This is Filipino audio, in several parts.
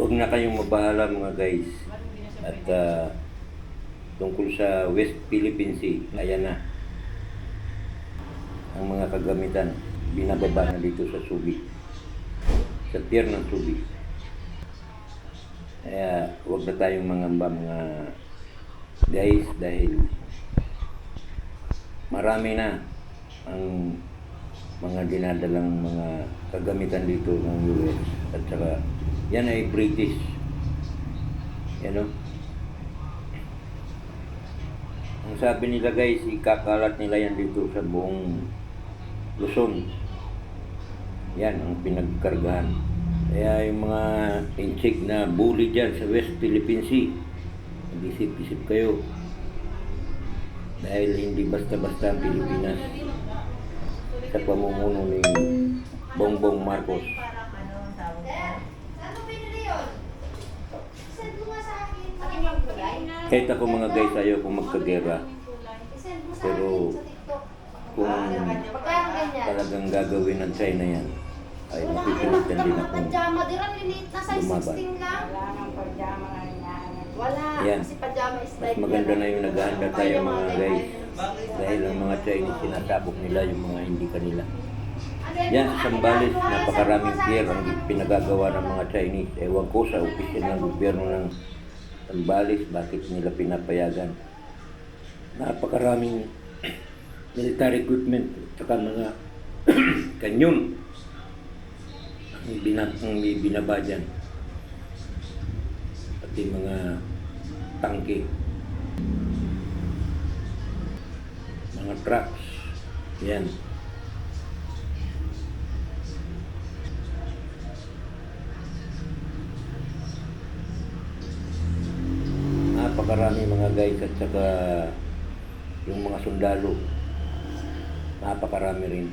Huwag na kayong mabahala mga guys. At tungkol sa West Philippine Sea, ayan na ang mga kagamitan. Binababa na dito sa Subic, sa pier ng Subic. Kaya huwag na tayong mangamba mga guys, dahil marami na ang mga dinadalang mga kagamitan dito ng US. At saka yan ay British, yan o. Ang sabi nila guys, ikakalat nila yan dito sa buong Luzon. Yan ang pinagkargahan. Kaya yung mga insik na bully dyan sa West Philippine Sea, mag-isip-isip kayo. Dahil hindi basta-basta ang Pilipinas sa pamumuno ni Bongbong Marcos. Kahit ako mga guys, ayaw kong magkagera. Pero kung talagang gagawin ng China yan, ay mapipilitan din akong lumaban. Yan. Mas maganda na yung naghahanda tayo mga guys. Dahil ang mga Chinese, sinasabok nila yung mga hindi kanila. Yan, sa Sambales, napakaraming pier ang pinagagawa ng mga Chinese. Ewan ko sa opisyal ng gobyerno ng Sambales, bakit nila pinapayagan. Napakaraming military equipment, saka mga kanyon ang binaba dyan. Pati mga tangke, mga trucks, yan. Napakarami mga guys, at saka yung mga sundalo, napakarami rin.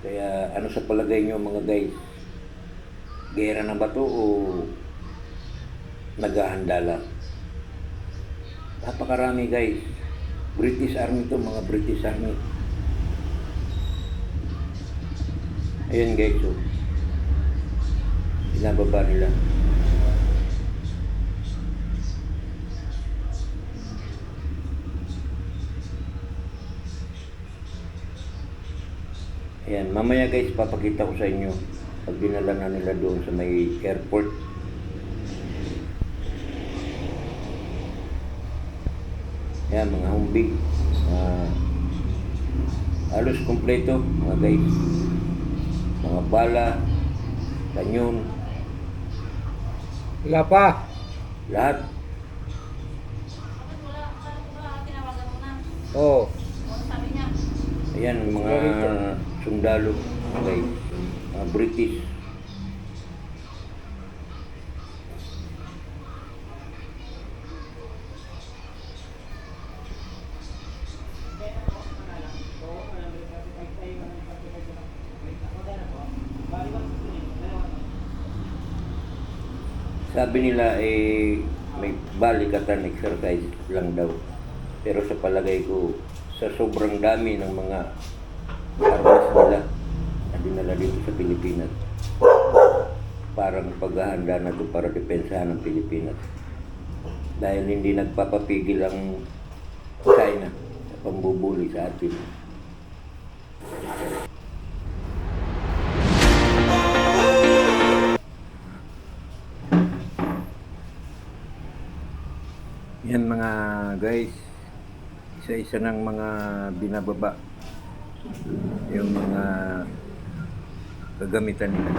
Kaya ano sa palagay nyo mga guys? Gera na ba to o naghahanda lang? Napakarami guys. British Army to, mga British Army. Ayan guys, so binababa nila. Ayan, mamaya guys, papakita ko sa inyo pag dinala na nila doon sa may airport. Ayan, mga humbig. Halos kompleto, mga guys. Mga bala, kanyon. Wala pa. Lahat. Oo. Ayan, mga sundalo, mga guys. Mga British. Sabi nila may balikatan exercise lang daw. Pero sa palagay ko, sa sobrang dami ng mga armas nila na dinala dito sa Pilipinas, parang paghahanda na ito para depensahan ng Pilipinas. Dahil hindi nagpapapigil ang China sa pambubuli sa atin. Yan mga guys, isa-isa ng mga binababa yung mga kagamitan nila.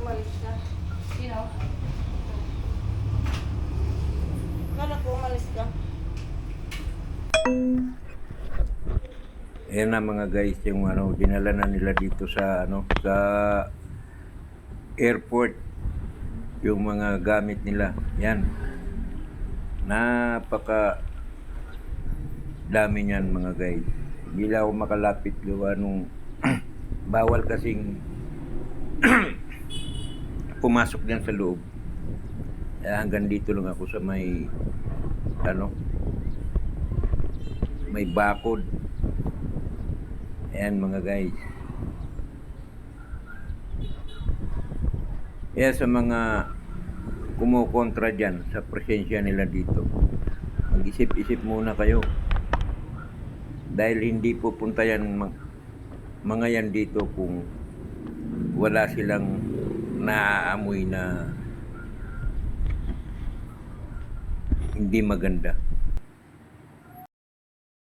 Umalis ka. Sino? Kala ko umalis ka. Ayan na mga guys, yung dinala na nila dito sa sa airport, yung mga gamit nila. Yan. Napaka dami niyan mga guys. Hindi lang ako makalapit gawa nung bawal kasing pumasok diyan sa loob. Kaya hanggang dito lang ako sa may may bakod. Ayan mga guys. Kaya sa mga kumukontra dyan sa presensya nila dito, mag-isip-isip muna kayo. Dahil hindi pupunta yan mga yan dito kung wala silang naaamoy na hindi maganda.